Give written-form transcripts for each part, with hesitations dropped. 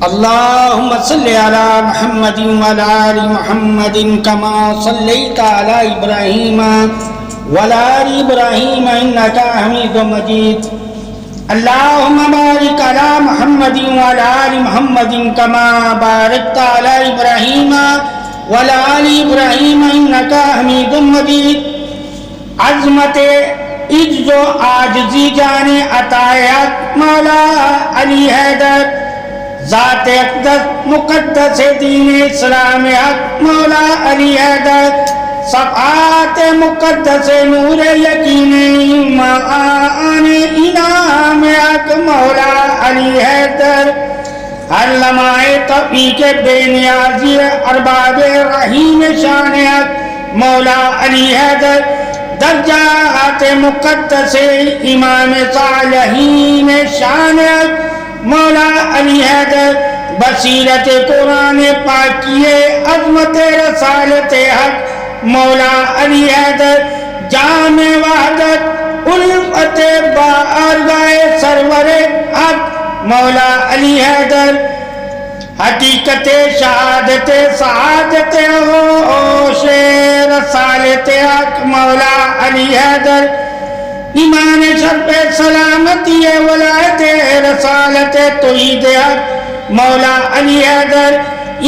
اللهم صل على محمد وعلى آل محمد كما صليت على إبراهيم وعلى آل إبراهيم إنك حميد مجيد. اللهم بارك على محمد وعلى آل محمد كما باركت على إبراهيم وعلى آل إبراهيم إنك حميد مجيد. عظمت عجز و عاجزی جانے عطایت مولا علی حیدر، ذات اقدس مقدس دین اسلام حق مولا علی حیدر، صفحات مقدس نور یقین ایمان انعام حق مولا علی حیدر، ہر لمحہ توفیق بے نیازی ارباب رحیم شان حق مولا علی حیدر، درجات مقدس امام صالحین شان حق مولا علی حیدر، بصیرت قرآن پاکی عظمت رسالت حق مولا علی حیدر، جام وحدت الفت بارگاہ سرور حق مولا علی حیدر، حقیقت شہادت سعادت ہوش رسالت حق مولا علی حیدر، ایمان شرف سلامتی ولایت رسالت توحید حق مولا علی حیدر،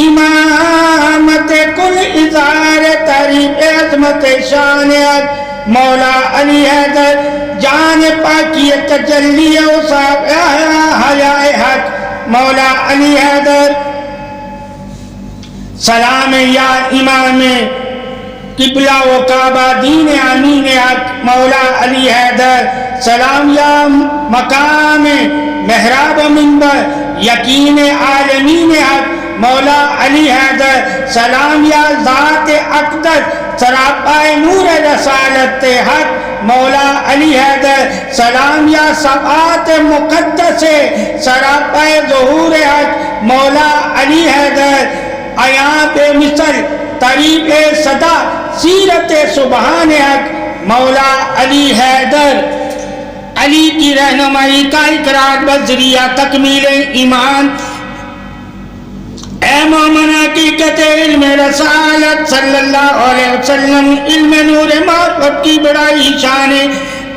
امامت کل اظہار تعریف عظمت شان حق مولا علی حیدر، جان پاکی تجلی اوصاف حیاء حق مولا علی حیدر، سلام یا امام قبلہ و کعبہ دین امین حق مولا علی حیدر، سلام یا مقام محراب و منبر یقین عالمین حق مولا علی حیدر، سلام یا ذات اقدس سراپائے نور رسالت حق مولا علی حیدر، سلام یا صفحات مقدس سراپائے ظہور حق مولا علی حیدر، آیات مثل طریق صدا سیرت سبحان حق مولا علی حیدر، علی کی رہنمائی کا اقرار بذریعہ تکمیل ایمان، اے مومن حقیقت علم رسالت صلی اللہ علیہ وسلم، علم نور معرفت کی بڑائی شان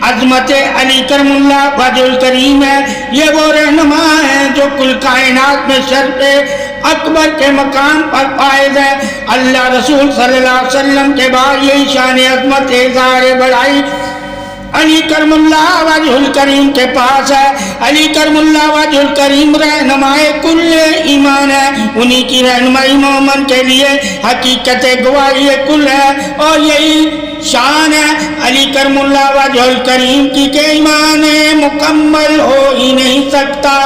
عظمت علی کرم اللہ وجہ الکریم ہے، یہ وہ رہنما ہے جو کل کائنات میں شرف اکبر کے مقام پر فائز ہے، اللہ رسول صلی اللہ علیہ وسلم کے بعد یہی شان عظمت اظہار بڑائی علی کرم اللہ وجہ الکریم کے پاس ہے، علی کرم اللہ وجہ الکریم رہنمائے کل ایمان ہے، انہی کی رہنمائی مومن کے لیے حقیقت گواہی کل ہے، اور یہی شان ہے علی کرم اللہ وجہ الکریم کی کہ ایمان مکمل ہو ہی نہیں سکتا،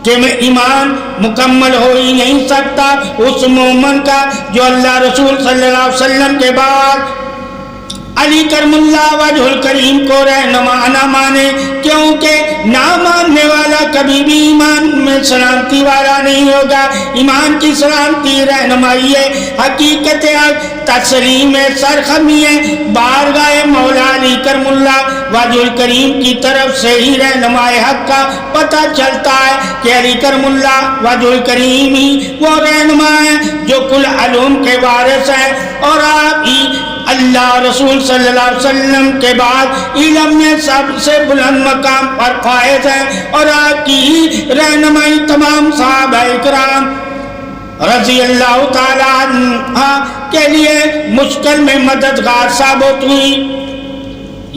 کہ ایمان مکمل ہو ہی نہیں سکتا اس مومن کا جو اللہ رسول صلی اللہ علیہ وسلم کے بعد علی کرم اللہ وجہ الکریم کو رہنما نہ مانے، کیونکہ نہ ماننے والا کبھی بھی ایمان میں سلامتی والا نہیں ہوگا۔ ایمان کی سلامتی رہنمائی ہے، حقیقت تسلیم سرخمی ہے، بارگاہ مولا علی کرم اللہ وجہ الکریم کی طرف سے ہی رہنمائے حق کا پتہ چلتا ہے کہ علی کرم اللہ وجہ الکریم ہی وہ رہنما ہے جو کل علوم کے وارث ہے، اور آپ ہی اللہ رسول صلی اللہ علیہ وسلم کے بعد علم میں سب سے بلند مقام پر فائز ہے، اور آپ کی ہی رہنمائی تمام صحابہ اکرام رضی اللہ تعالیٰ عنہ کے لیے مشکل میں مددگار ثابت ہوئی۔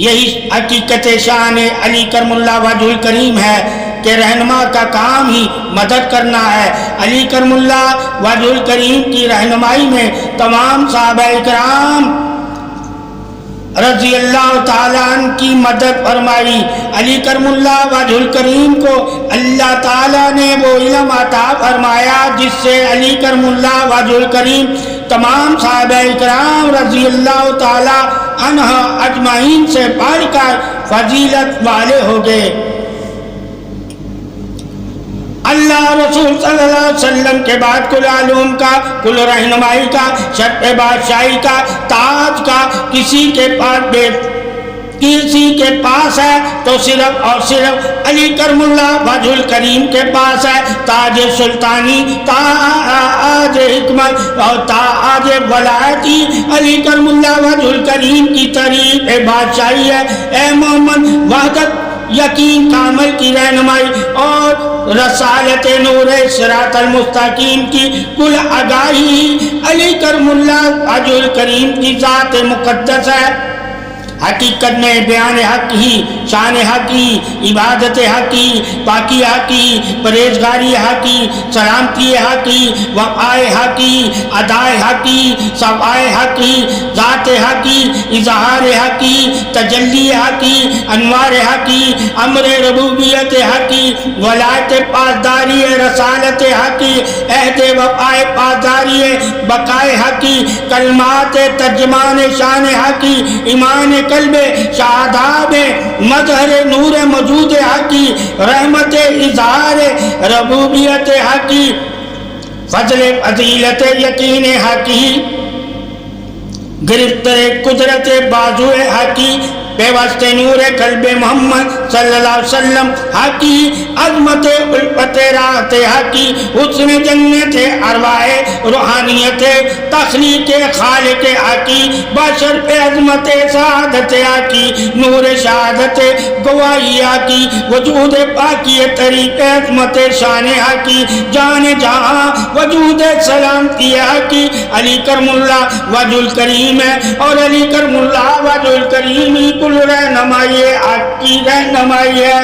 یہی حقیقت شان علی کرم اللہ وجہ الکریم ہے کہ رہنما کا کام ہی مدد کرنا ہے۔ علی کرم اللہ وجہ الکریم کی رہنمائی میں تمام صحابہ اکرام رضی اللہ تعالیٰ عنہ کی مدد فرمائی۔ علی کرم اللہ وجہ الکریم کو اللہ تعالیٰ نے وہ علم عطا فرمایا جس سے علی کرم اللہ وجہ الکریم تمام صحابہ اکرام رضی اللہ تعالیٰ عنہ اجمعین سے بڑھ کر فضیلت والے ہو گئے۔ اللہ رسول صلی اللہ علیہ وسلم کے بعد کل علوم کا، کل رہنمائی کا، شرف بادشاہی کا، تاج کا کسی کے پاس کسی کے پاس ہے تو صرف اور صرف علی کرم اللہ وجہ الکریم کے پاس ہے. تاج سلطانی، تاج حکمت اور تاج ولایتی علی کرم اللہ وجہ الکریم کی تعریف بادشاہی ہے. اے محمد، وحدت یقین کامل کی رہنمائی اور رسالت نور صراط المستقیم کی کل آگاہی علی کرم اللہ وجہ الکریم کی ذات مقدس ہے. حقیقت میں بیان حق ہی، شان حق ہی، عبادت حق ہی، پاکی حق ہی، پرہیزگاری حق ہی، سلامتی حق ہی، وفائے حق ہی، ادائے حق ہی، صفائے حق ہی، ذات حق ہی، اظہار حق ہی، تجلی حق ہی، انوار حق ہی، امر ربوبیت حق ہی، ولایت پاسداری رسالت حق ہی، عہد وفائے پاسداری بقائے حق ہی، کلمات ترجمان شان حق ہی، ایمان قلب شاداب مظہر نور موجود حقی، رحمت اظہار ربوبیت حقی، فضل فضیلت یقین حقی، گرفت قدرت بازو حقی، پیوست نور قلب محمد صلی اللہ علیہ وسلم حقی، عظمت الفت رات حقی، حسن جنت ارواح روحانیت تخلیق خالق حقی، بشر پہ عظمت سعادت حقی، نور شہادت گواہی حقی، وجود پاکی طریق عظمت شان حقی، جان جہاں وجود سلامتی حقی. علی کرم اللہ وجہ الکریم ہے اور علی کرم اللہ وجہ الکریم ہی کل رہنمائی حق کی رہنمائی ہے.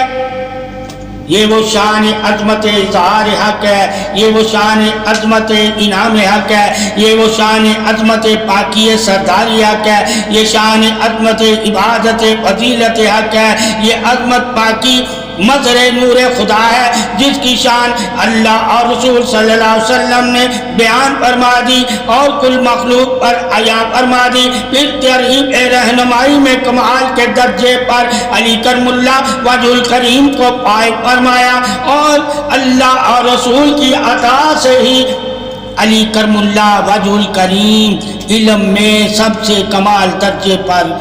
یہ وہ شان عظمت اظہار حق ہے، یہ وہ شان عظمت انعام حق ہے، یہ وہ شان عظمت پاکی سرداری حق ہے، یہ شان عظمت عبادت فضیلت حق ہے، یہ عظمت پاکی مظہر نور خدا ہے جس کی شان اللہ اور رسول صلی اللہ علیہ وسلم نے بیان فرما دی اور کل مخلوق پر عیا فرما دی. پھر ترغیب رہنمائی میں کمال کے درجے پر علی کرم اللہ وجہ الکریم کو پائے فرمایا اور اللہ اور رسول کی عطا سے ہی علی کرم اللہ وجہ الکریم علم میں سب سے کمال درجے پر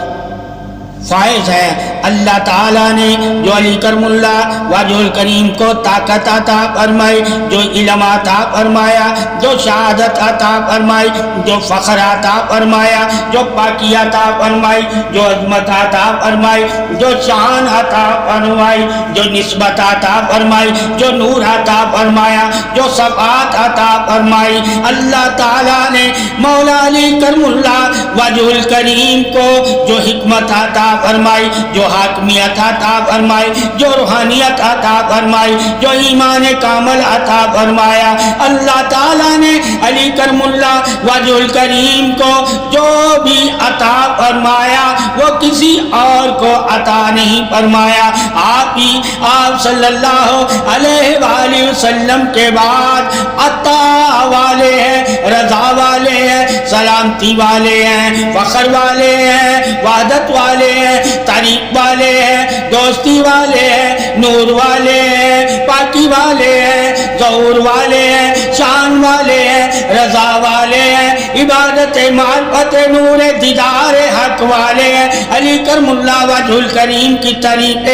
فائز ہے. اللہ تعالیٰ نے جو علی کرم اللہ وجہ الکریم کو طاقت عطا فرمائی، جو علم عطا فرمایا، جو شہادت عطا فرمائی، جو فخر عطا فرمایا، جو پاکی عطا فرمائی، جو عظمت عطا فرمائی، جو شان عطا فرمائی، جو نسبت عطا فرمائی، جو نور عطا فرمایا، جو صفات عطا فرمائی، اللہ تعالیٰ نے مولا علی کرم اللہ وجہ الکریم کو جو حکمت عطا فرمائی، جو حاکمیت عطا فرمائی، جو روحانیت عطا فرمائی، جو ایمان کامل عطا فرمایا، اللہ تعالیٰ نے علی کرم اللہ وجہ الکریم کو جو بھی عطا فرمایا وہ کسی اور کو عطا نہیں فرمایا. آپ صلی اللہ علیہ وآلہ وسلم کے بعد عطا والے ہیں، رضا والے ہیں، سلامتی والے ہیں، فخر والے ہیں، وحدت والے ہیں، تعریف والے ہیں، دوستی والے ہیں، نور والے ہیں، پاکی والے ہیں، ظہور والے ہیں، شان والے ہیں، رضا والے ہیں، عبادت معرفت نور دیدار حق والے ہیں. علی کرم اللہ وجہ الکریم کی تعریف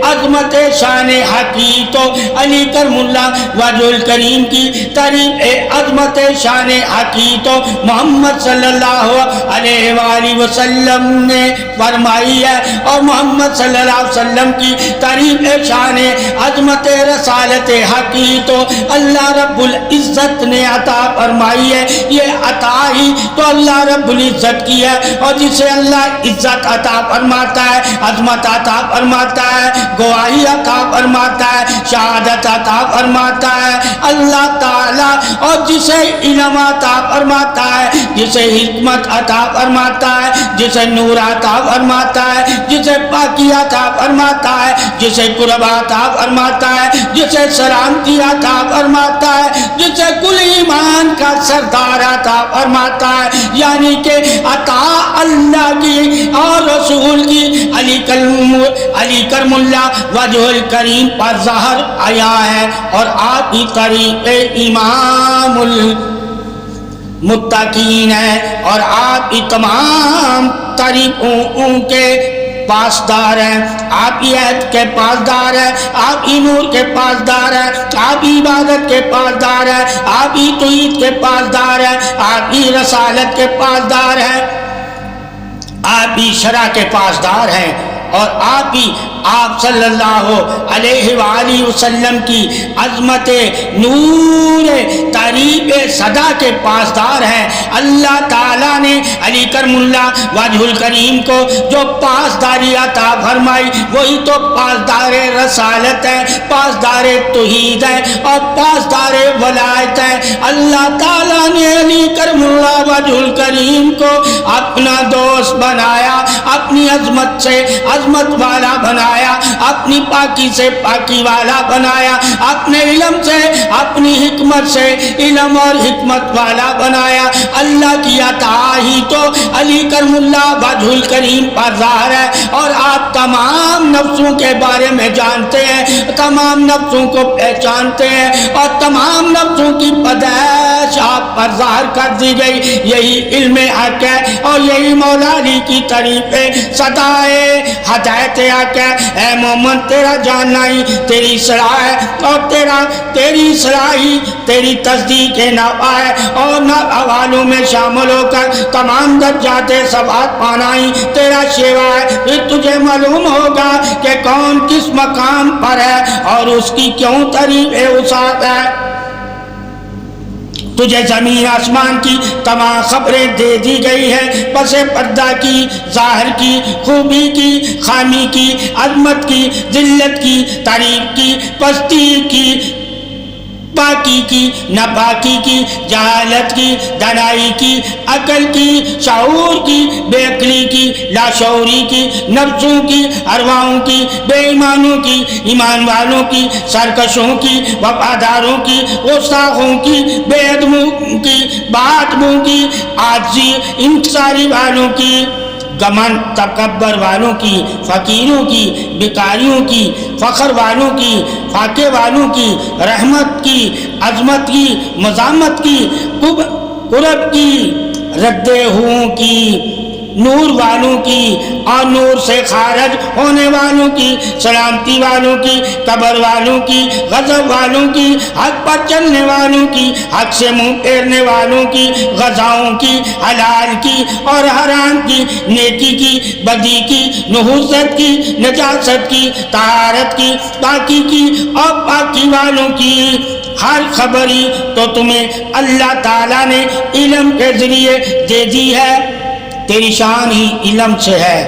عظمت شان حقی تو علی کرم اللہ وجہ الکریم کی تعریف عظمت شان حقی تو محمد صلی اللہ علیہ وآلہ وسلم نے فرمائی ہے اور محمد صلی اللہ علیہ وسلم کی تعریف شان عظمت رسالت حقی تو اللہ رب العزت نے عطا فرمائی ہے. یہ عطا ہی تو اللہ رب العزت کی ہے اور جسے اللہ عزت عطا فرماتا ہے، عظمت عطا فرماتا ہے، گواہی عطا فرماتا ہے، شہادت عطا فرماتا ہے اللہ تعالی، اور جسے علم عطا فرماتا ہے، جسے حکمت عطا فرماتا ہے، جسے نور عطا فرماتا ہے، جسے پاکی عطا فرماتا ہے، جسے قرب عطا فرماتا ہے، جسے سلامتی عطا فرماتا ہے، جسے کل ایمان کا سردار عطا فرماتا ہے. یعنی کہ عطا اللہ کی اور رسول کی علی کرم اللہ وجہ الکریم پر ظاہر آیا ہے اور آپ کی طریق امام متقین ہے اور آپ کی تمام تعریفوں کے پاسدار ہیں، آپ ہی عہد کے پاسدار ہیں، آپ ہی نور کے پاسدار ہیں، آپ ہی عبادت کے پاسدار ہیں، آپ ہی توحید کے پاسدار ہیں، آپ ہی رسالت کے پاسدار ہیں، آپ ہی شرع کے پاسدار ہیں، اور آپ صلی اللہ علیہ وآلہ وسلم کی عظمت نور تعریف صدا کے پاسدار ہیں۔ اللہ تعالیٰ نے علی کرم اللہ وجہ الکریم کو جو پاسداری عطا فرمائی وہی تو پاسدار رسالت ہے، پاسدار توحید ہے اور پاسدار ولایت ہے۔ اللہ تعالیٰ نے علی کرم اللہ وجہ الکریم کو اپنا دوست بنایا، اپنی عظمت سے عظمت والا بنایا، اپنی پاکی سے پاکی والا بنایا، اپنے علم سے اپنی حکمت سے علم اور حکمت والا بنایا۔ اللہ کی عطا ہی تو علی کرم اللہ وجہ الکریم پر ظاہر ہے، اور آپ تمام نفسوں کے بارے میں جانتے ہیں، تمام نفسوں کو پہچانتے ہیں، اور تمام نفسوں کی پیدائش آپ پر ظاہر کر دی گئی۔ یہی علم حق ہے اور یہی مولا علی کی طریق صدائے ہدایت حق ہے۔ اے مومن، تیرا جاننا ہی تیری صلاح ہے، اور تیری صلاح ہی تیری تصدیق نفع ہے، اور نفع والوں میں شامل ہو کر تمام درجات ثبات پانا ہی تیرا شیوا ہے۔ پھر تجھے معلوم ہوگا کہ کون کس مقام پر ہے اور اس کی کیوں تعریف وسعت ہے۔ تجھے زمین آسمان کی تمام خبریں دے دی گئی ہیں، پس پردہ کی، ظاہر کی، خوبی کی، خامی کی، عظمت کی، ذلت کی، تعریف کی، پستی کی، پاکی کی، ناپاکی کی، جہالت کی، دانائی کی، عقل کی، شعور کی، بے عقلی کی، لاشعوری کی، نفسوں کی، ارواحوں کی، بے ایمانوں کی، ایمان والوں کی، سرکشوں کی، وفاداروں کی، گستاخوں کی، بے ادبوں کی، بادبوں کی، عاجزی انکساری والوں کی، گمن تکبر والوں کی، فقیروں کی، بیکاریوں کی، فخر والوں کی، فاقے والوں کی، رحمت کی، عظمت کی، مزامت کی، قرب کی، رد ہوں کی، نور والوں کی اور نور سے خارج ہونے والوں کی، سلامتی والوں کی، قبر والوں کی، غضب والوں کی، حق پر چلنے والوں کی، حق سے منہ پھیرنے والوں کی، غذاؤں کی، حلال کی اور حرام کی، نیکی کی، بدی کی، نحوست کی، نجاست کی، طہارت کی، پاکی کی اور پاکی والوں کی ہر خبری تو تمہیں اللہ تعالیٰ نے علم کے ذریعے دے دی ہے۔ تیری شان ہی علم سے ہے،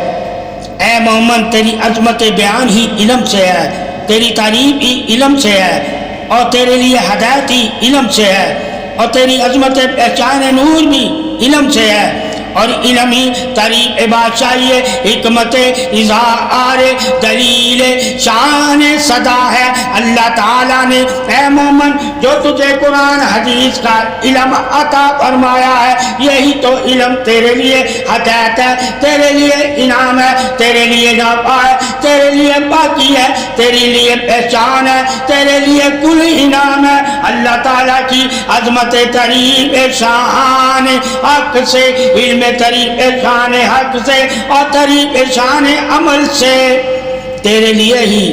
اے مومن، تیری عظمت بیان ہی علم سے ہے، تیری تعریف ہی علم سے ہے، اور تیرے لیے ہدایت ہی علم سے ہے، اور تیری عظمت پہچان نور بھی علم سے ہے، اور علم ہی تعریف بادشاہی حکمت اظہار دلیل شان صدا ہے۔ اللہ تعالیٰ نے اے مومن جو تجھے قرآن حدیث کا علم عطا فرمایا ہے، یہی تو علم تیرے لیے ہدایت ہے، تیرے لیے انعام ہے، تیرے لیے نفع ہے، تیرے لیے پاکی ہے، تیرے لیے پہچان ہے، تیرے لیے کل انعام ہے۔ اللہ تعالیٰ کی عظمت تعریف شان حق سے، علم تعریف شان حق سے اور تعریف شان عمل سے، تیرے لیے ہی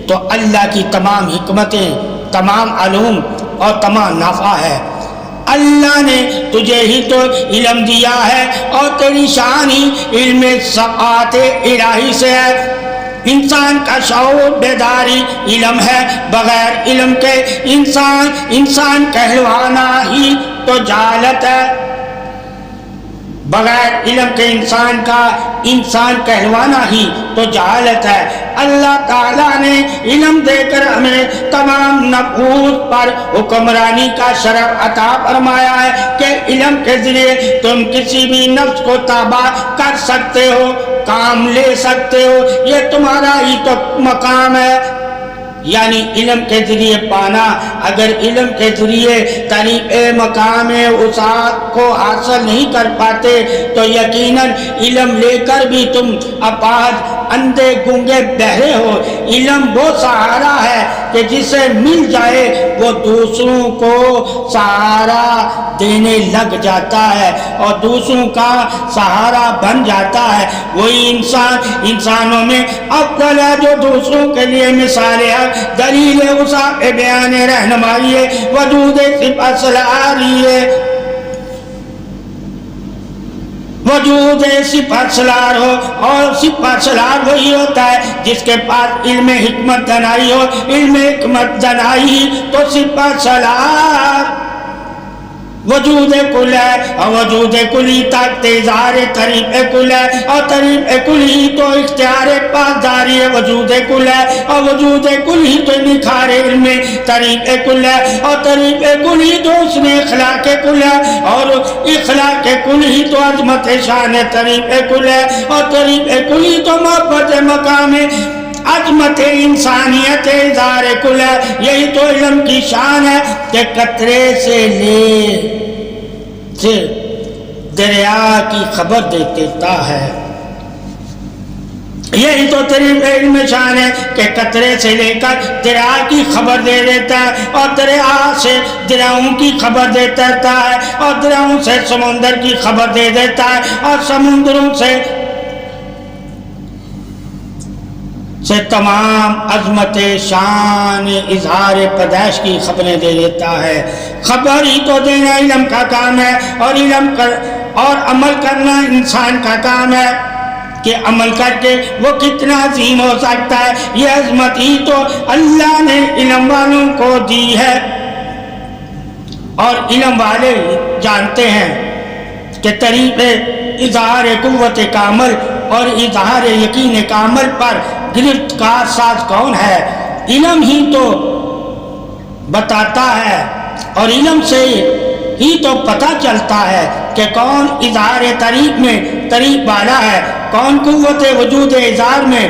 تو اللہ کی تمام حکمتیں، تمام علوم اور تمام نفع ہے۔ اللہ نے تجھے ہی تو علم دیا ہے، اور تیری شان ہی علم صفات الہی سے ہے۔ انسان کا شعور بیداری علم ہے، بغیر علم کے انسان کہلوانا ہی تو جہالت ہے، بغیر علم کے انسان کہلوانا ہی تو جہالت ہے۔ اللہ تعالیٰ نے علم دے کر ہمیں تمام نفوس پر حکمرانی کا شرف عطا فرمایا ہے کہ علم کے ذریعے تم کسی بھی نفس کو تابع کر سکتے ہو، کام لے سکتے ہو، یہ تمہارا ہی تو مقام ہے۔ یعنی علم کے ذریعے پانا، اگر علم کے ذریعے طریق مقام وسعت کو حاصل نہیں کر پاتے تو یقیناً علم لے کر بھی تم اپاہج اندھے گونگے بہرے ہو۔ علم وہ سہارا ہے کہ جسے مل جائے وہ دوسروں کو سہارا دینے لگ جاتا ہے اور دوسروں کا سہارا بن جاتا ہے۔ وہی انسانوں میں افضل ہے جو دوسروں کے لیے مثال ہے، دلیل وسعت بیان رہنمائی ہے، وجود صفت سلاری ہے، وجود صفت سلار ہو۔ اور صفت سلار وہی ہوتا ہے جس کے پاس علم حکمت دانائی ہو، علم حکمت دانائی تو صفت سلار وجود کل ہے، اور وجود کلی تک اظہار طریق کل ہے، اور طریق کلی تو اختیار پاسداری ہے وجود کل ہے، اور وجود کلی تو نکھار علم طریق کل ہے، اور طریق کلی تو اس نے اخلاق کل ہے، اور اخلاق کلی تو عظمت شان طریق کل ہے، اور طریق کلی تو محبت مقام عظمت انسانیت اظہار کل ہے۔ یہی تو علم کی شان ہے کہ قطرے سے لے دریا کی خبر دے دیتا ہے۔ یہی تو طریق علم شان ہے کہ قطرے سے لے کر دریا کی خبر دے دیتا ہے، اور دریا سے دریاؤں کی خبر دے دیتا ہے، اور دریاؤں سے سمندر کی خبر دے دیتا ہے، اور سمندروں سے تمام عظمت شان اظہار پیدائش کی خبریں دے دیتا ہے۔ خبر ہی تو دینا علم کا کام ہے، اور اور عمل کرنا انسان کا کام ہے کہ عمل کر کے وہ کتنا عظیم ہو سکتا ہے۔ یہ عظمت ہی تو اللہ نے علم والوں کو دی ہے، اور علم والے جانتے ہیں کہ طریق اظہار قوت کامل اور اظہار یقین کامل پر گرفت کا ساز کون ہے۔ علم ہی تو بتاتا ہے، اور علم سے ہی تو پتہ چلتا ہے کہ کون اظہار طریق میں طریق والا ہے، کون قوت وجود اظہار میں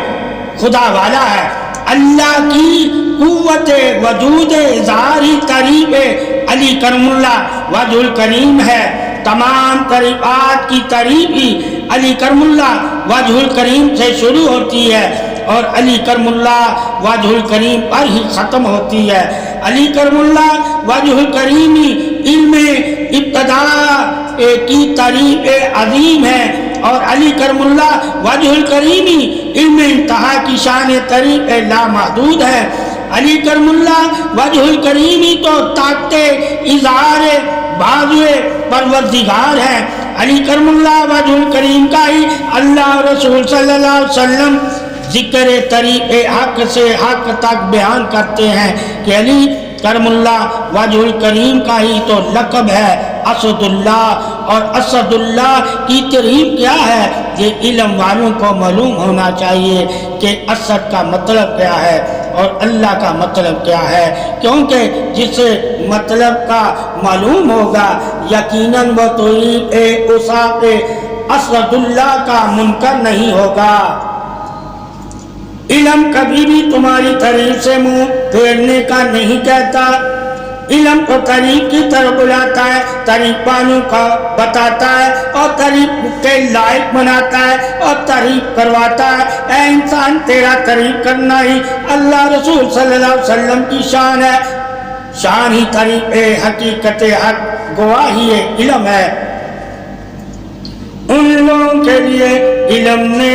خدا والا ہے۔ اللہ کی قوت وجود اظہار ہی طریق علی کرم اللہ وجہ الکریم ہے۔ تمام طریقات کی طریق ہی علی کرم اللہ وجہ الکریم سے شروع ہوتی ہے، اور علی کرم اللہ وجہ الکریم پر ہی ختم ہوتی ہے۔ علی کرم اللہ وجہ الکریم ہی علم ابتدا کی طریق عظیم ہے، اور علی کرم اللہ وجہ الکریم ہی علم انتہا کی شان طریق لامحدود ہے۔ علی کرم اللہ وجہ الکریم ہی تو طاقت اظہار بازوئے پروردگار ہے۔ علی کرم اللہ وجہ الکریم کا ہی اللہ رسول صلی اللہ علیہ وسلم ذکر طریق حق سے حق تک بیان کرتے ہیں کہ علی کرم اللہ وجہ الکریم کا ہی تو لقب ہے اسد اللہ، اور اسد اللہ کی تعریف کیا ہے یہ علم والوں کو معلوم ہونا چاہیے کہ اسد کا مطلب کیا ہے اور اللہ کا مطلب کیا ہے، کیونکہ جسے مطلب کا معلوم ہوگا یقیناً وہ طریق اصحاب اسد اللہ کا منکر نہیں ہوگا۔ علم کبھی بھی تمہاری طریق سے منہ پھیرنے کا نہیں کہتا، علم کو طریق کی طرف بلاتا ہے، طریق والوں کا بتاتا ہے، اور طریق کے لائق بناتا ہے، اور طریق کرواتا ہے۔ اے انسان تیرا طریق کرنا ہی اللہ رسول صلی اللہ علیہ وسلم کی شان ہے، شان ہی طریق حقیقت حق گواہی علم ہے۔ ان لوگوں کے لیے علم نے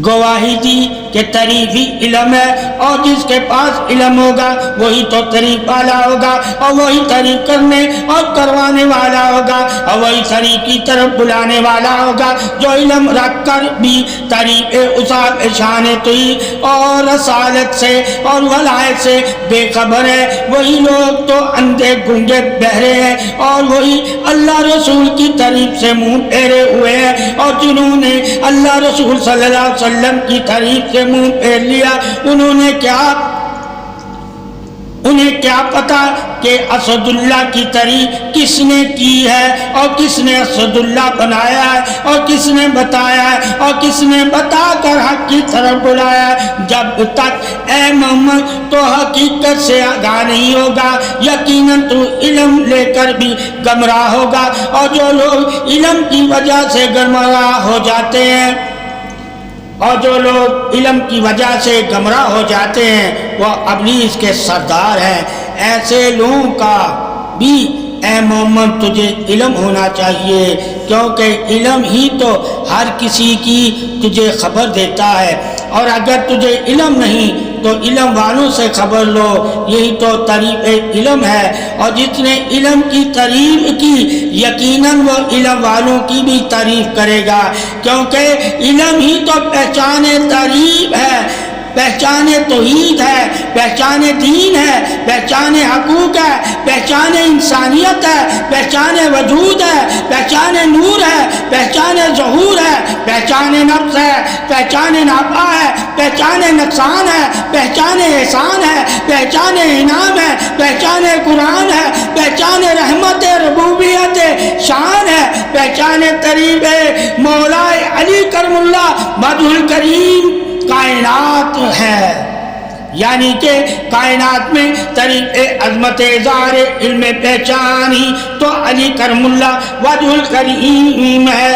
گواہی دی کہ طریق ہی علم ہے، اور جس کے پاس علم ہوگا وہی تو طریق والا ہوگا، اور وہی طریق کرنے اور کروانے والا ہوگا، اور وہی طریق کی طرف بلانے والا ہوگا۔ جو علم رکھ کر بھی طریق اصحاب شان توحید اور رسالت سے اور ولایت سے بے خبر ہے، وہی لوگ تو اندھے گونگے بہرے ہیں، اور وہی اللہ رسول کی طریق سے منہ پھیرے ہوئے ہیں، اور جنہوں نے اللہ رسول صلی اللہ علیہ وسلم کی طریق سے منہ پھیر لیا انہیں کیا پتا کہ اسد اللہ کی طریق کس نے کی ہے، اور کس نے اسد اللہ بنایا ہے، اور کس نے بتایا ہے، اور کس نے بتا کر حق کی طرف بلایا ہے۔ جب تک اے محمد تو حقیقت سے آگاہ نہیں ہوگا یقیناً تو علم لے کر بھی گمراہ ہوگا، اور جو لوگ علم کی وجہ سے گمراہ ہو جاتے ہیں اور جو لوگ علم کی وجہ سے گمراہ ہو جاتے ہیں وہ ابلیس کے سردار ہیں۔ ایسے لوگوں کا بھی اے محمد تجھے علم ہونا چاہیے، کیونکہ علم ہی تو ہر کسی کی تجھے خبر دیتا ہے، اور اگر تجھے علم نہیں تو علم والوں سے خبر لو، یہی تو تعریف علم ہے۔ اور جس نے علم کی تعریف کی یقیناً وہ علم والوں کی بھی تعریف کرے گا، کیونکہ علم ہی تو پہچان تعریف ہے، پہچان توحید ہے، پہچان دین ہے، پہچان حقوق ہے، پہچان انسانیت ہے، پہچان وجود ہے، پہچان نور ہے، پہچان ظہور ہے، پہچان نفس ہے، پہچان نافع ہے، پہچان نقصان ہے، پہچان احسان ہے، پہچان انعام ہے، پہچان قرآن ہے، پہچان رحمت ربوبیت شان ہے، پہچان طریب مولا علی کرم اللہ وجہ الکریم کائنات ہے۔ یعنی کہ کائنات میں طریق عظمت اظہار علم پہچان ہی تو علی کرم اللہ وجہ الکریم ہے۔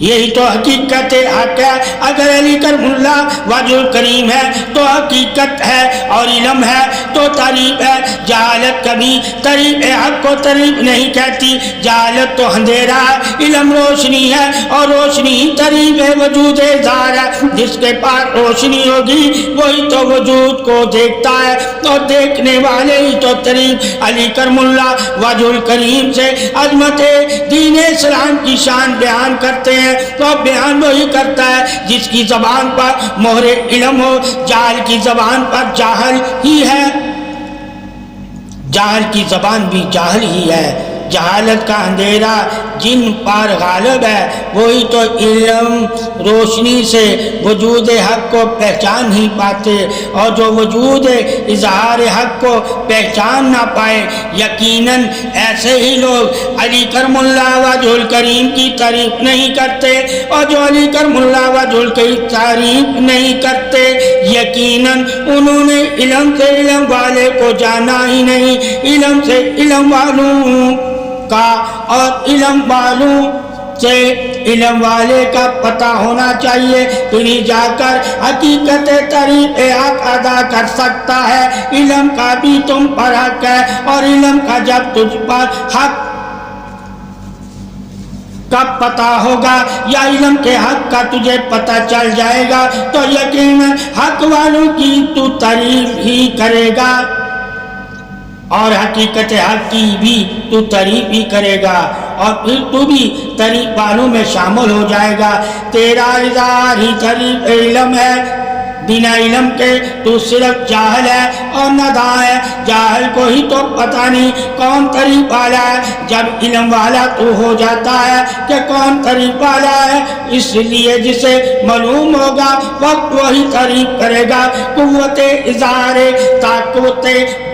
یہی تو حقیقت حق ہے۔ اگر علی کرم اللہ وجہ الکریم ہے تو حقیقت ہے اور علم ہے تو تعریف ہے۔ جہالت کبھی تعریف حق کو تعریف نہیں کہتی، جہالت تو اندھیرا ہے، علم روشنی ہے اور روشنی ہی تعریف وجود اظہار ہے۔ جس کے پاس روشنی ہوگی وہی تو وجود کو دیکھتا ہے، اور دیکھنے والے ہی تو تعریف علی کرم اللہ وجہ الکریم سے عظمت دین اسلام کی شان بیان کرتے ہیں۔ تو بیان وہی کرتا ہے جس کی زبان پر مہر علم ہو۔ جاہل کی زبان پر جاہل ہی ہے، جاہل کی زبان بھی جاہل ہی ہے۔ جہالت کا اندھیرا جن پر غالب ہے وہی تو علم روشنی سے وجود حق کو پہچان ہی پاتے، اور جو وجود اظہار حق کو پہچان نہ پائے یقیناً ایسے ہی لوگ علی کرم اللہ وجہ الکریم کی تعریف نہیں کرتے، اور جو علی کرم اللہ وجہ الکریم تعریف نہیں کرتے یقیناً انہوں نے علم سے علم والے کو جانا ہی نہیں۔ علم سے علم والوں کا اور علم والوں سے علم والے کا پتہ ہونا چاہیے، پھر جا کر حقیقت تعریف حق ادا کر سکتا ہے۔ علم کا بھی تم پر حق ہے، اور علم کا جب تجھ پر حق کب پتہ ہوگا یا علم کے حق کا تجھے پتہ چل جائے گا تو یقیناً حق والوں کی تو تعریف ہی کرے گا، اور حقیقت حق کی بھی تو تعریف ہی کرے گا، اور پھر تو بھی تعریف والوں میں شامل ہو جائے گا۔ تیرا اظہار ہی تعریف علم ہے، بنا علم کے تو صرف جاہل ہے اور ناداں ہے۔ جاہل کو ہی تو پتہ نہیں کون تعریف والا ہے، جب علم والا تو ہو جاتا ہے کہ کون تعریف والا ہے۔ اس لیے جسے معلوم ہوگا وقت وہی تعریف کرے گا۔ قوت اظہار طاقت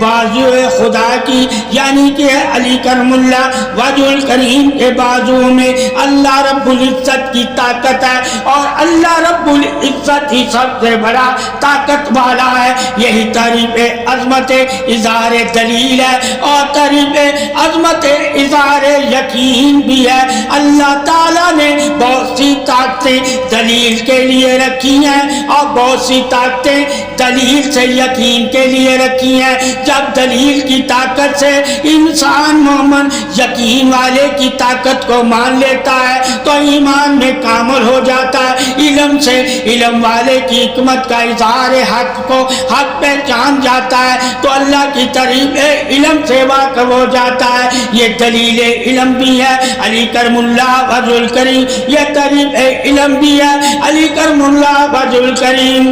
بازو خدا کی یعنی کہ علی کرم اللہ وجہ الکریم کے بازو میں اللہ رب العزت کی طاقت ہے، اور اللہ رب العزت ہی سب سے بڑا طاقت والا ہے۔ یہی تعریف عظمت اظہار دلیل ہے، اور تعریف عظمت اظہار یقین بھی ہے۔ اللہ تعالیٰ نے بہت سی طاقتیں دلیل کے لیے رکھی ہیں، اور بہت سی طاقتیں دلیل سے یقین کے لیے رکھی ہیں۔ جب دلیل کی طاقت سے انسان مومن یقین والے کی طاقت کو مان لیتا ہے تو ایمان میں کامل ہو جاتا ہے۔ علم سے علم والے کی حکمت کا اظہار حق کو حق پہچان جاتا ہے تو اللہ کی تعریف علم سے واقف ہو جاتا ہے۔ یہ دلیل علم بھی ہے علی کرم اللہ وجہ الکریم، یہ تعریف علم بھی ہے علی کرم اللہ وجہ الکریم،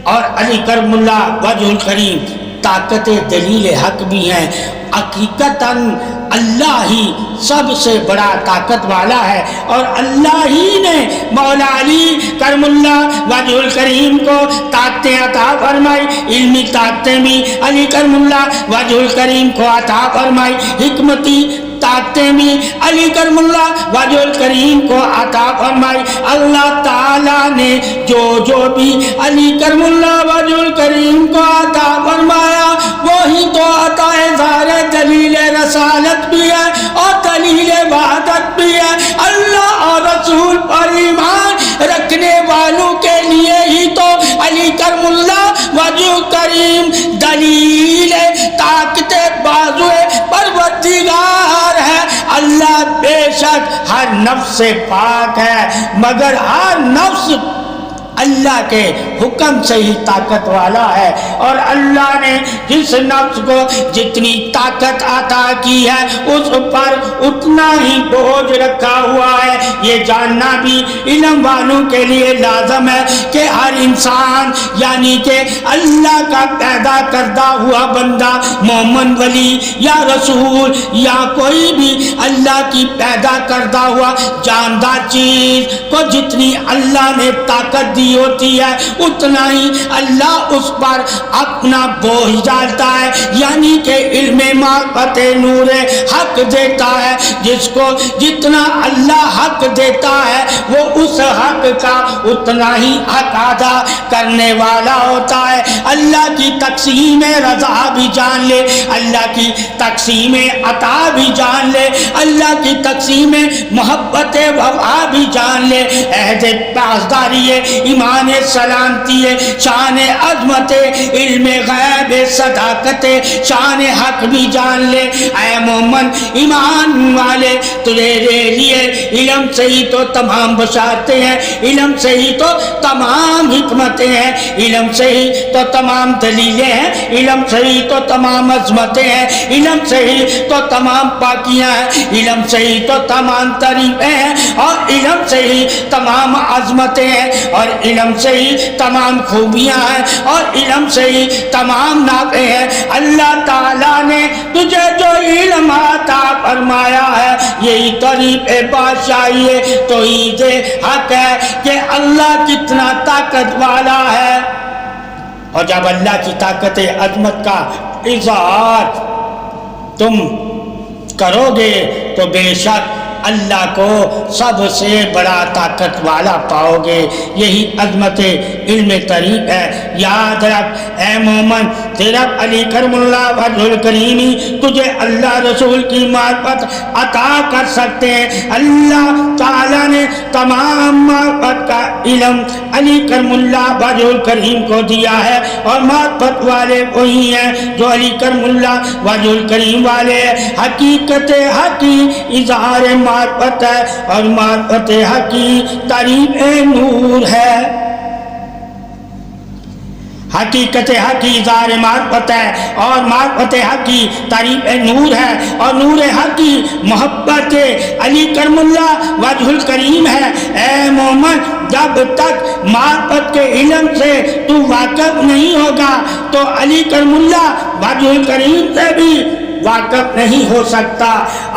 اور علی کرم اللہ وجہ الکریم طاقت دلیل حق بھی ہیں۔ حقیقتاً اللہ ہی سب سے بڑا طاقت والا ہے، اور اللہ ہی نے مولا علی کرم اللہ وجہ الکریم کو طاقتیں عطا فرمائی، علمی طاقتیں بھی علی کرم اللہ وجہ الکریم کو عطا فرمائی، حکمتی طاقتیں بھی علی کرم اللہ وجہ الکریم کو عطا فرمائی۔ اللہ تعالیٰ نے جو بھی علی کرم اللہ وجہ الکریم کو عطا فرمایا وہی تو عطا اظہار دلیل رسالت بھی ہے اور دلیل وحدت بھی ہے۔ اللہ اور رسول پر ایمان کریم دلیل طاقت بازو پروردگار ہے۔ اللہ بے شک ہر نفس سے پاک ہے، مگر ہر نفس اللہ کے حکم سے ہی طاقت والا ہے، اور اللہ نے جس نفس کو جتنی طاقت عطا کی ہے اس پر اتنا ہی بوجھ رکھا ہوا ہے۔ یہ جاننا بھی علم والوں کے لیے لازم ہے کہ ہر انسان یعنی کہ اللہ کا پیدا کردہ ہوا بندہ، مومن، ولی یا رسول یا کوئی بھی اللہ کی پیدا کردہ ہوا جاندار چیز کو جتنی اللہ نے طاقت دی ہوتی ہے اتنا ہی اللہ اس پر اپنا بوجھ ڈالتا ہے، یعنی کہ علم معرفت نور حق دیتا ہے۔ جس کو جتنا اللہ حق دیتا ہے وہ اس حق کا اتنا ہی حق ادا کرنے والا ہوتا ہے۔ اللہ کی تقسیم رضا بھی جان لے، اللہ کی تقسیم عطا بھی جان لے، اللہ کی تقسیم محبت وفا بھی جان لے، عہد پاسداری ایمان سلامتی شان عظمت علم غیب صداقت شان حق بھی جان لے۔ اے مومن ایمان والے، تیرے لیے علم سے ہی تو تمام بشارتیں ہیں، علم سے ہی تو تمام حکمتیں ہیں، علم سے ہی تو تمام دلیلیں ہیں، علم سے ہی تو تمام عظمتیں ہیں، علم سے ہی تو تمام پاکیاں ہیں، علم سے ہی تو تمام تعریفیں ہیں، اور علم سے ہی تمام عظمتیں ہیں، اور علم سے ہی تمام خوبیاں ہیں، اور علم سے ہی تمام نعمتیں ہیں۔ اللہ تعالیٰ نے تجھے جو علم عطا فرمایا ہے یہی طریق بادشاہی توحید حق ہے کہ اللہ کتنا طاقت والا ہے۔ اور جب اللہ کی طاقت عظمت کا اظہار تم کرو گے تو بے شک اللہ کو سب سے بڑا طاقت والا پاؤ گے۔ یہی عظمت علم طریق ہے۔ یاد رکھ اے مومن، تیرا علی کرم اللہ وجہ الکریمی تجھے اللہ رسول کی معرفت عطا کر سکتے ہیں۔ اللہ تعالیٰ نے تمام معرفت کا علم علی کرم اللہ وجہ الکریم کو دیا ہے، اور معرفت والے وہی ہیں جو علی کرم اللہ وجہ الکریم والے ہیں۔ حقیقت حقی اظہار معرفت ہے، اور معرفت حقی تعریف نور ہے۔ حقیقت حقی اظہار معرفت ہے، اور معرفت حقی تعریف نور ہے، اور نور حقی محبت علی کرم اللہ وجہ الکریم ہے۔ اے مومن، جب تک معرفت کے علم سے تو واقف نہیں ہوگا تو علی کرم اللہ وجہ الکریم سے بھی واقف نہیں ہو سکتا۔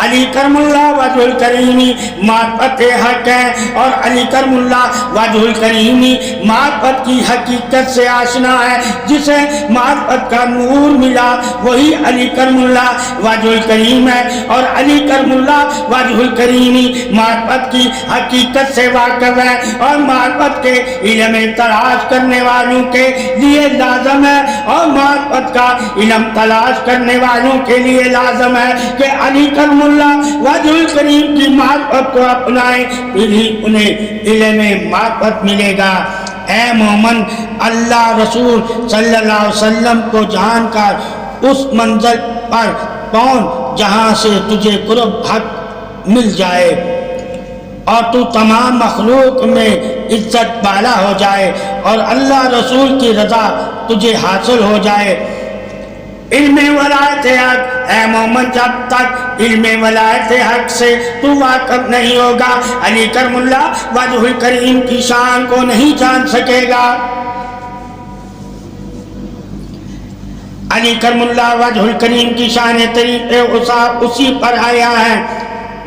علی کرم اللہ وجہ الکریمی معرفت حق ہے، اور علی کرم اللہ وجہ الکریمی معرفت کی حقیقت سے آشنا ہے۔ جسے معرفت کا نور ملا وہی علی کرم اللہ وجہ الکریم ہے، اور علی کرم اللہ وجہ الکریمی معرفت کی حقیقت سے واقف ہے، اور معرفت کے علم تلاش کرنے والوں کے لیے لازم ہے، اور معرفت کا علم تلاش کرنے والوں کے لیے لازم ہے کہ علی کرم اللہ وجہ الکریم کی معرفت کو اپنائیں، پھر ہی انہیں علم معرفت ملے گا۔ اے مومن، اللہ رسول صلی اللہ علیہ وسلم کو جان کر اس منزل پر پہنچ جہاں سے تجھے قرب حق مل جائے، اور تو تمام مخلوق میں عزت بالا ہو جائے، اور اللہ رسول کی رضا تجھے حاصل ہو جائے۔ علم ولایت حق، اے مومن، جب تک علم ولایت حق سے تو واقف نہیں ہوگا علی کرم اللہ وجہ الکریم کی شان کو نہیں جان سکے گا۔ علی کرم اللہ وجہ الکریم کی شان طریق اوصاف اسی پر آیا ہے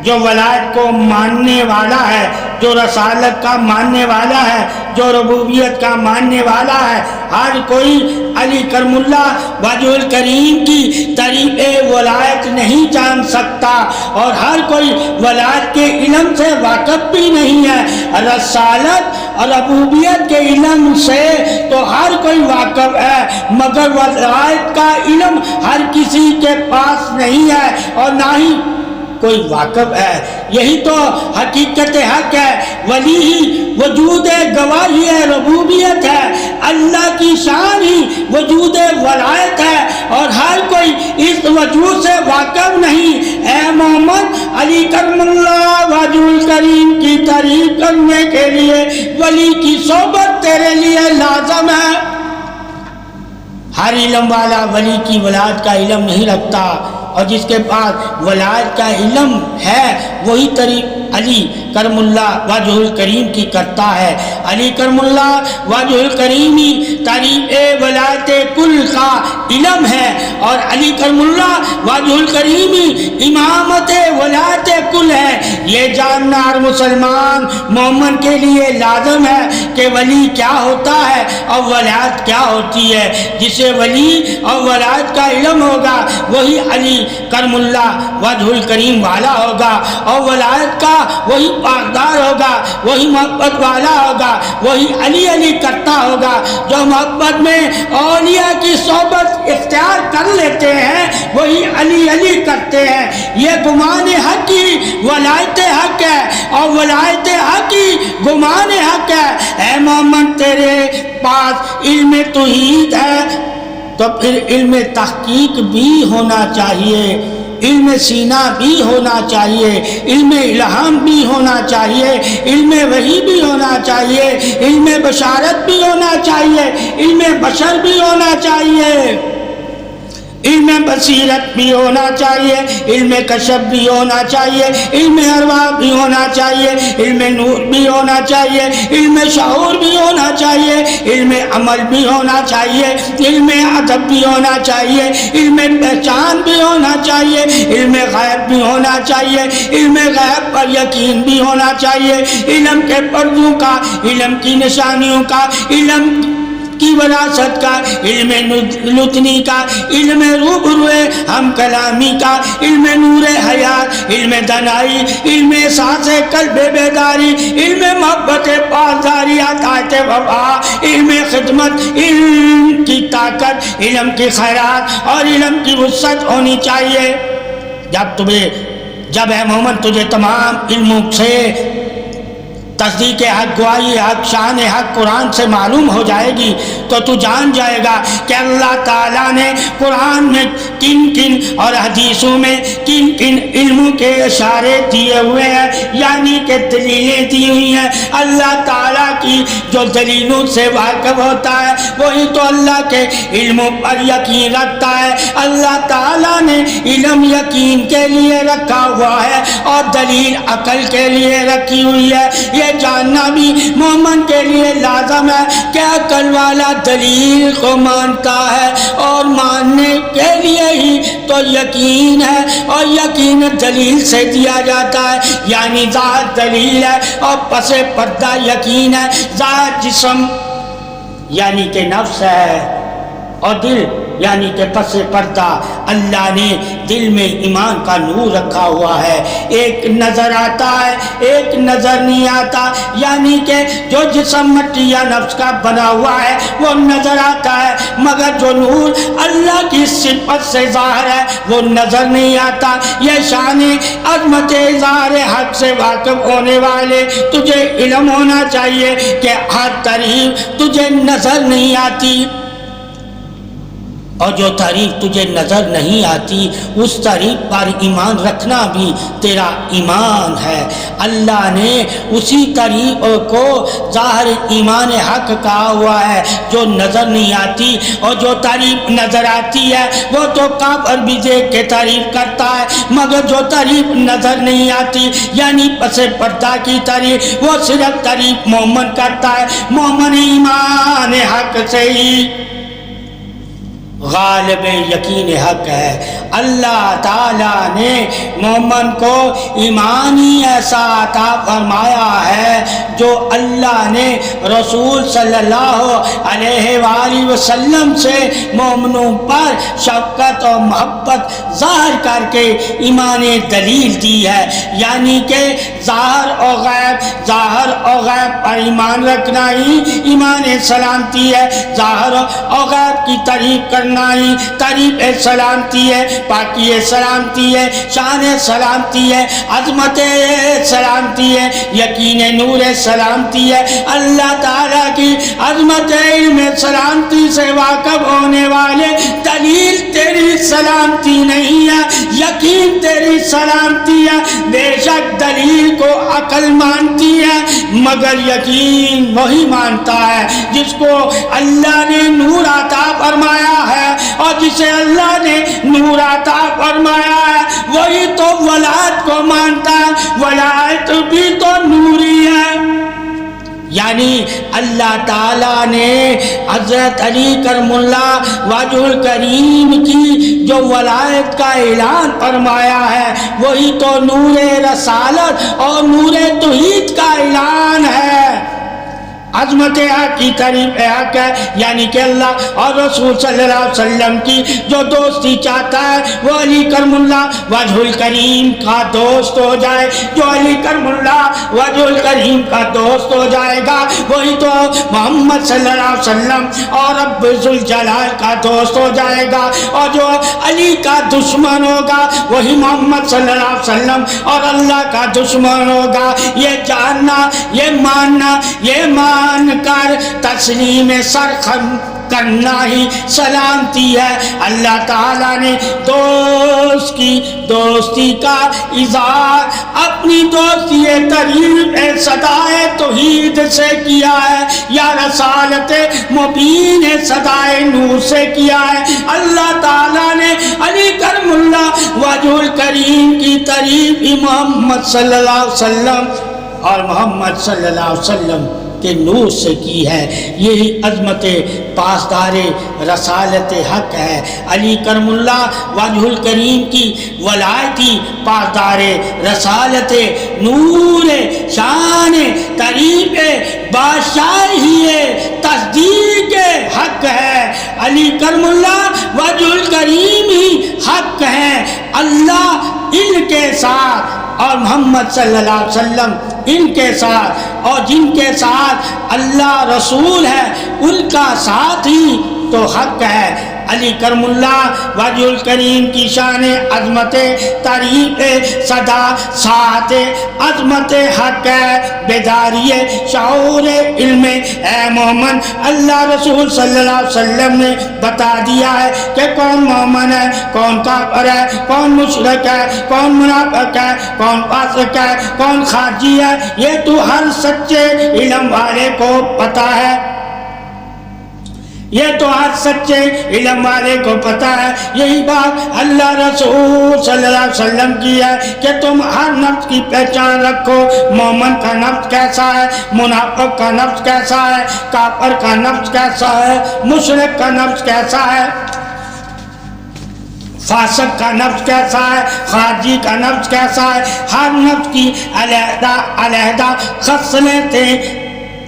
جو ولایت کو ماننے والا ہے، جو رسالت کا ماننے والا ہے، جو ربوبیت کا ماننے والا ہے۔ ہر کوئی علی کرم اللہ وجہ الکریم کی طریق ولایت نہیں جان سکتا، اور ہر کوئی ولایت کے علم سے واقف بھی نہیں ہے۔ رسالت اور ربوبیت کے علم سے تو ہر کوئی واقف ہے، مگر ولایت کا علم ہر کسی کے پاس نہیں ہے، اور نہ ہی کوئی واقف ہے۔ یہی تو حقیقت حق ہے. ولی ہی وجود گواہی ہے، ربوبیت ہے. اللہ کی شان ہی وجود ولایت ہے، اور ہر کوئی اس وجود سے واقف نہیں. اے محمد، علی کرم اللہ وجہ الکریم کی تعریف کرنے کے لیے ولی کی صحبت تیرے لیے لازم ہے. ہر علم والا ولی کی ولایت کا علم نہیں رکھتا، اور جس کے پاس ولایت کا علم ہے وہی طریق علی کرم اللہ وجہ الکریم کی کرتا ہے. علی کرم اللہ وجہ الکریم ہی تعریف ولایت کل کا علم ہے، اور علی کرم اللہ وجہ الکریم ہی امامت ولایت کل ہے. یہ جاننا ہر مسلمان مومن کے لیے لازم ہے کہ ولی کیا ہوتا ہے اور ولایت کیا ہوتی ہے. جسے ولی اور ولایت کا علم ہوگا وہی علی کرم اللہ وجہ الکریم والا ہوگا، اور ولایت کا وہی پاکدار ہوگا، وہی محبت والا ہوگا، وہی علی علی کرتا ہوگا. جو محبت میں اولیاء کی صحبت اختیار کر لیتے ہیں وہی علی علی کرتے ہیں. یہ گمان حق کی ولایت حق ہے، اور ولایت حق کی گمان حق ہے. اے محمد، تیرے پاس علم توحید ہے تو پھر علم تحقیق بھی ہونا چاہیے، علم سینہ بھی ہونا چاہیے، علم الہام بھی ہونا چاہیے، علم وحی بھی ہونا چاہیے، علم بشارت بھی ہونا چاہیے، علم بشر بھی ہونا چاہیے، علم بصیرت بھی ہونا چاہیے، علم کشف بھی ہونا چاہیے، علم ارواح بھی ہونا چاہیے، علم نور بھی ہونا چاہیے، علم شعور بھی ہونا چاہیے، علم عمل بھی ہونا چاہیے، علم ادب بھی ہونا چاہیے، علم پہچان بھی ہونا چاہیے، علم غیب بھی ہونا چاہیے، علم غیب پر یقین بھی ہونا چاہیے، علم کے پردوں کا، علم کی نشانیوں کا، علم کی وراثت کا، علم لدنی کا، علم روبرو ہم کلامی کا، علم نور حیات، علم دنائی، علم احساس قلب بیداری، علم محبت پاسداری عطایت وفا، علم خدمت، علم کی طاقت، علم کی خیرات اور علم کی وسعت ہونی چاہیے. جب اے محمد تجھے تمام علموں سے تصدیق حق، گواہی حق، شان حق قرآن سے معلوم ہو جائے گی تو تو جان جائے گا کہ اللہ تعالیٰ نے قرآن میں کن کن اور حدیثوں میں کن کن علموں کے اشارے دیے ہوئے ہیں، یعنی کہ دلیلیں دی ہوئی ہیں. اللہ تعالیٰ کی جو دلیلوں سے واقف ہوتا ہے وہی تو اللہ کے علموں پر یقین رکھتا ہے. اللہ تعالیٰ نے علم یقین کے لیے رکھا ہوا ہے اور دلیل عقل کے لیے رکھی ہوئی ہے. یہ جاننا بھی مومن کے لیے لازم ہے کہ عقل والا دلیل کو مانتا ہے، اور ماننے کے لیے ہی تو یقین ہے، اور یقین دلیل سے دیا جاتا ہے. یعنی ذات دلیل ہے اور پس پردہ یقین ہے. ذات جسم یعنی کہ نفس ہے، اور دل یعنی کہ پس پردہ اللہ نے دل میں ایمان کا نور رکھا ہوا ہے. ایک نظر آتا ہے، ایک نظر نہیں آتا، یعنی کہ جو جسم مٹی یا نفس کا بنا ہوا ہے وہ نظر آتا ہے، مگر جو نور اللہ کی صفت سے ظاہر ہے وہ نظر نہیں آتا. یہ شان عظمت اظہار حق سے واقف ہونے والے تجھے علم ہونا چاہیے کہ ہر تعریف تجھے نظر نہیں آتی، اور جو تعریف تجھے نظر نہیں آتی اس تعریف پر ایمان رکھنا بھی تیرا ایمان ہے. اللہ نے اسی تعریف کو ظاہر ایمان حق کہا ہوا ہے جو نظر نہیں آتی، اور جو تعریف نظر آتی ہے وہ تو کافر بھی دیکھ کے تعریف کرتا ہے، مگر جو تعریف نظر نہیں آتی یعنی پس پردہ کی تعریف وہ صرف تعریف مومن کرتا ہے. مومن ایمان حق سے ہی غالب یقین حق ہے. اللہ تعالیٰ نے مومن کو ایمانی ایسا عطا فرمایا ہے جو اللہ نے رسول صلی اللہ علیہ وآلہ وسلم سے مومنوں پر شفقت اور محبت ظاہر کر کے ایمان دلیل دی ہے. یعنی کہ ظاہر اور غیب پر ایمان رکھنا ہی ایمان سلامتی ہے. ظاہر اور غیب کی تعریف کرنا ہی تعریف سلامتی ہے. پاکی سلامتی ہے، شان سلامتی ہے، عظمت سلامتی ہے، یقین نور سلامتی ہے۔ اللہ تعالیٰ کی عظمت علم سلامتی سے واقف ہونے والے دلیل تیری سلامتی نہیں ہے، یقین تیری سلامتی ہے۔ بے شک دلیل کو عقل مانتی ہے مگر یقین وہی مانتا ہے جس کو اللہ نے نور عطا فرمایا ہے، اور جسے اللہ نے نور عطا فرمایا ہے وہی تو ولایت کو مانتا ہے۔ ولایت بھی تو نوری ہے، یعنی اللہ تعالیٰ نے حضرت علی کرم اللہ وجہ الکریم کی جو ولایت کا اعلان فرمایا ہے وہی تو نور رسالت اور نور توحید کا اعلان ہے۔ عظمت حق کی تعریف حق ہے، یعنی کہ اللہ اور رسول صلی اللہ علیہ وسلم کی جو دوستی چاہتا ہے وہ علی کرم اللہ وجہ الکریم کا دوست ہو جائے۔ جو علی کرم اللہ وجہ الکریم کا دوست ہو جائے گا وہی تو محمد صلی اللہ علیہ وسلم اور رب ذوالجلال کا دوست ہو جائے گا، اور جو علی کا دشمن ہوگا وہی محمد صلی اللہ علیہ وسلم اور اللہ کا دشمن ہوگا۔ یہ جاننا، یہ ماننا، یہ مان کر تسلیم سر کرنا ہی سلامتی ہے۔ اللہ تعالیٰ نے دوست کی دوستی کا اظہار اپنی دوستی طریب صدائے توحید سے کیا ہے، یا رسالت مبین صدائے نور سے کیا ہے۔ اللہ تعالیٰ نے علی کرم اللہ وجہ الکریم کی تعریف محمد صلی اللہ علیہ وسلم اور محمد صلی اللہ علیہ وسلم کے نور سے کی ہے۔ یہی عظمت پاسدار رسالت حق ہے۔ علی کرم اللہ وجہ الکریم کی ولایتی پاسدار رسالت نور شان تعریف بادشاہی تصدیق حق ہے۔ علی کرم اللہ وجہ الکریم ہی حق ہے۔ اللہ ان کے ساتھ اور محمد صلی اللہ علیہ وسلم ان کے ساتھ، اور جن کے ساتھ اللہ رسول ہے ان کا ساتھ ہی تو حق ہے۔ علی کرم اللہ وجہ الکریم کی شان عظمت تعریف صدا سات عظمت حق ہے۔ بیداری شعور علم اے مومن، اللہ رسول صلی اللہ علیہ وسلم نے بتا دیا ہے کہ کون مومن ہے، کون کافر ہے، کون مشرک ہے، کون منافق ہے، کون فاسق ہے، کون خارجی ہے۔ یہ تو ہر سچے علم والے کو پتا ہے، یہ تو ہر سچے علم والے کو پتا ہے۔ یہی بات اللہ رسول صلی اللہ علیہ وسلم کی ہے کہ تم ہر نفس کی پہچان رکھو۔ مومن کا نفس کیسا ہے، منافق کا نفس کیسا ہے، کافر کا نفس کیسا ہے، مشرک کا نفس کیسا ہے، فاسق کا نفس کیسا ہے، خارجی کا نفس کیسا ہے۔ ہر نفس کی علیحدہ علیحدہ خصلتیں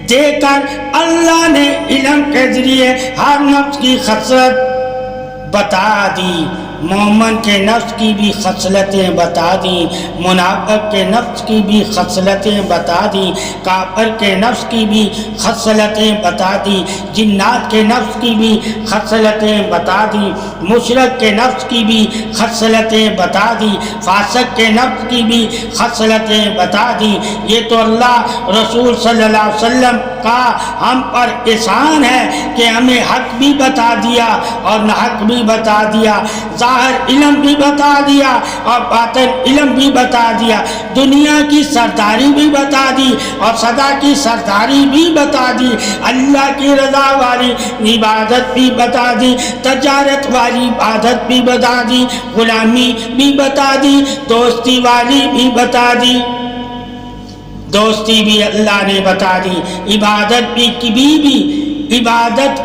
دے کر اللہ نے علم کے ذریعے ہر نفس کی خصلت بتا دی۔ مومن کے نفس کی بھی خصلتیں بتا دی، منافق کے نفس کی بھی خصلتیں بتا دی، کافر کے نفس کی بھی خصلتیں بتا دی، جنات کے نفس کی بھی خصلتیں بتا دی، مشرک کے نفس کی بھی خصلتیں بتا دی، فاسق کے نفس کی بھی خصلتیں بتا دی۔ یہ تو اللہ رسول صلی اللہ علیہ وسلم کا ہم پر احسان ہے کہ ہمیں حق بھی بتا دیا اور ناحق بھی بتا دیا، ظاہر علم بھی بتا دیا اور باطن علم بھی بتا دیا، دنیا کی سرداری بھی بتا دی اور سدا کی سرداری بھی بتا دی، اللہ کی رضا والی عبادت بھی بتا دی، تجارت والی عبادت بھی بتا دی، غلامی بھی بتا دی، دوستی والی بھی بتا دی، دوستی بھی اللہ نے بتا دی، عبادت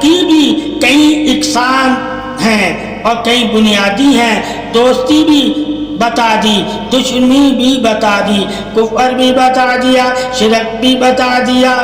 کی بھی کئی اقسام ہیں اور کئی بنیادی ہیں۔ دوستی بھی بتا دی، دشمنی بھی بتا دی، کفر بھی بتا دیا، شرک بھی بتا دیا،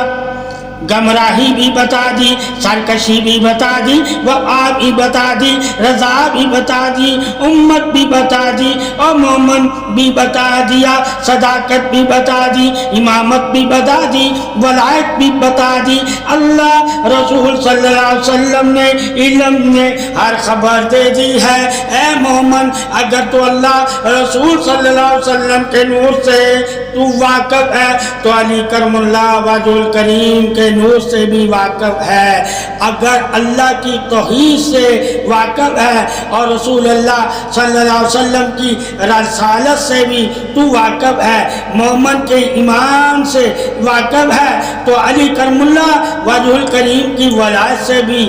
گمراہی بھی بتا دی، سرکشی بھی بتا دی، وفا بھی بتا دی، رضا بھی بتا دی، امت بھی بتا دی، اور مومن بھی بتا دیا، صداقت بھی بتا دی، امامت بھی بتا دی، ولایت بھی بتا دی۔ اللہ رسول صلی اللہ علیہ وسلم نے علم نے ہر خبر دے دی ہے۔ اے مومن، اگر تو اللہ رسول صلی اللہ علیہ وسلم کے نور سے تو واقف ہے تو علی کرم اللہ وجہ الکریم کے نور سے بھی واقف ہے۔ اگر اللہ کی توحید سے واقف ہے اور رسول اللہ صلی اللہ علیہ وسلم کی رسالت سے بھی تو واقف ہے، مومن کے ایمان سے واقف ہے، تو علی کرم اللہ وجہ الکریم کی ولایت سے بھی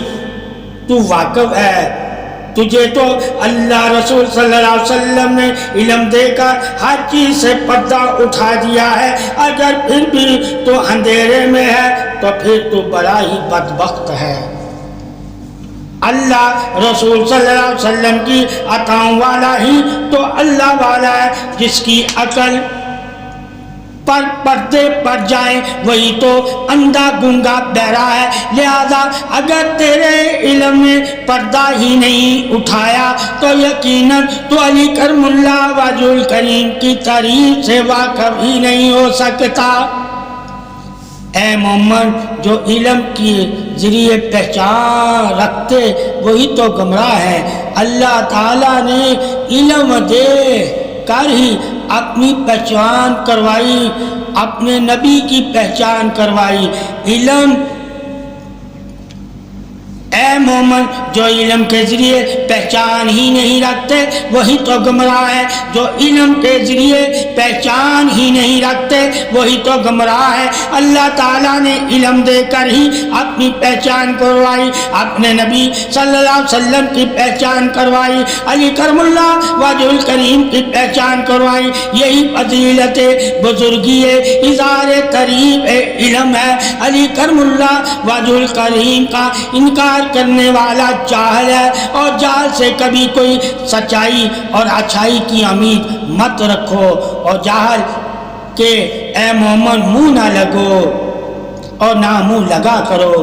تو واقف ہے۔ تجھے تو اللہ رسول صلی اللہ علیہ وسلم نے علم دے کر ہر چیز سے پردہ اٹھا دیا ہے، اگر پھر بھی تو اندھیرے میں ہے تو پھر تو بڑا ہی بدبخت ہے۔ اللہ رسول صلی اللہ علیہ وسلم کی عطاؤں والا ہی تو اللہ والا ہے، جس کی عقل پر پردے پڑ جائیں وہی تو اندھا گنگا بہرا ہے۔ لہذا اگر تیرے علم نے پردہ ہی نہیں اٹھایا تو یقیناً تو علی کرم اللہ وجہ الکریم کی تعریف سے واقف ہی نہیں ہو سکتا۔ اے مومن، جو علم کے ذریعے پہچان رکھتے وہی تو گمراہ ہے۔ اللہ تعالیٰ نے علم دے کر ہی اپنی پہچان کروائی، اپنے نبی کی پہچان کروائی۔ علم، اے مومن، جو علم کے ذریعے پہچان ہی نہیں رکھتے وہی تو گمراہ ہے۔ جو علم کے ذریعے پہچان ہی نہیں رکھتے وہی تو گمراہ ہے۔ اللہ تعالیٰ نے علم دے کر ہی اپنی پہچان کروائی، اپنے نبی صلی اللہ علیہ وسلم کی پہچان کروائی، علی کرم اللہ وجہ الکریم کی پہچان کروائی۔ یہی فضیلت بزرگی اظہار تعریف علم ہے۔ علی کرم اللہ وجہ الکریم کا انکار کرنے والا جاہل ہے، اور جاہل سے کبھی کوئی سچائی اور اچھائی کی امید مت رکھو، اور جاہل کے اے مومن منہ نہ لگو اور نہ منہ لگا کرو۔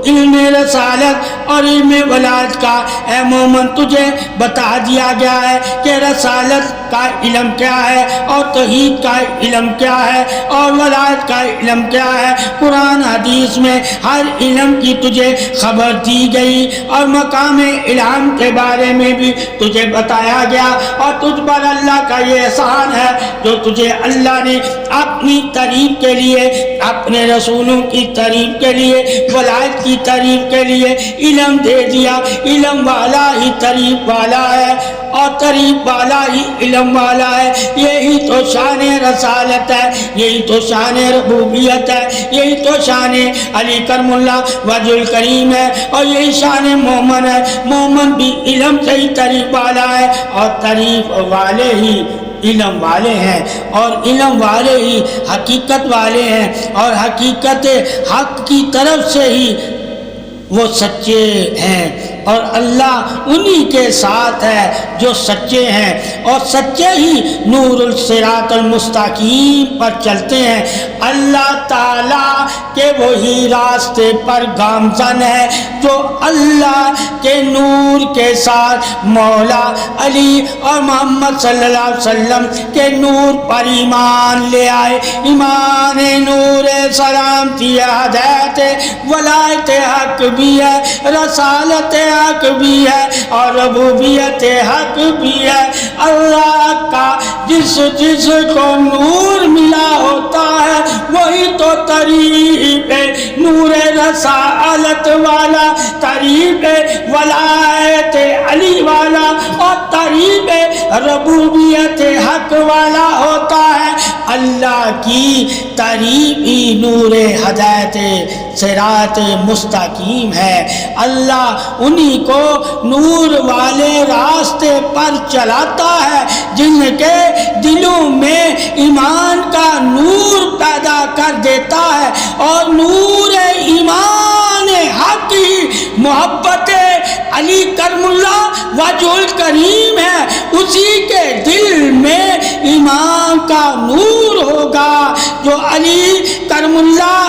علم رسالت اور علم ولایت کا اے مومن تجھے بتا دیا گیا ہے کہ رسالت کا علم کیا ہے، اور توحید کا علم کیا ہے، اور ولایت کا علم کیا ہے۔ قرآن حدیث میں ہر علم کی تجھے خبر دی گئی، اور مقام علم کے بارے میں بھی تجھے بتایا گیا، اور تجھ پر اللہ کا یہ احسان ہے جو تجھے اللہ نے اپنی تعریف کے لیے، اپنے رسولوں کی تعریف کے لیے، ولایت کی تعریف کے لیے علم دے دیا۔ علم والا ہی تعریف والا ہے، اور تعریف والا ہی علم والا ہے۔ یہی تو شان رسالت ہے، یہی تو شان ربوبیت ہے، یہی تو شان علی کرم اللہ وجہ الکریم ہے، اور یہی شان مومن ہے۔ مومن بھی علم سے ہی تعریف والا ہے، اور تعریف والے ہی علم والے ہیں، اور علم والے ہی حقیقت والے ہیں، اور حقیقت حق کی طرف سے ہی وہ سچے ہیں، اور اللہ انہی کے ساتھ ہے جو سچے ہیں، اور سچے ہی نور الصراط المستقیم پر چلتے ہیں۔ اللہ تعالیٰ کے وہی راستے پر گامزن ہے جو اللہ کے نور کے ساتھ مولا علی اور محمد صلی اللہ علیہ وسلم کے نور پر ایمان لے آئے۔ ایمان نور سلامتی ہدایت ولایت حق بھی ہے، رسالت حق بھی ہے، اور ربوبیت حق بھی ہے۔ اللہ کا جس کو نور ملا ہوتا ہے وہی تو طریق نور رسالت والا، طریق ولایت علی والا، اور طریق ربوبیت حق والا ہوتا ہے۔ اللہ کی تعریف ہی نور ہدایت صراط مستقیم ہے۔ اللہ انہی کو نور والے راستے پر چلاتا ہے جن کے دلوں میں ایمان کا نور پیدا کر دیتا ہے، اور نور ایمان حق ہی محبت علی کرم اللہ وجہ الکریم ہے۔ اسی کے دل میں ایمان کا نور ہوگا جو علی کرم اللہ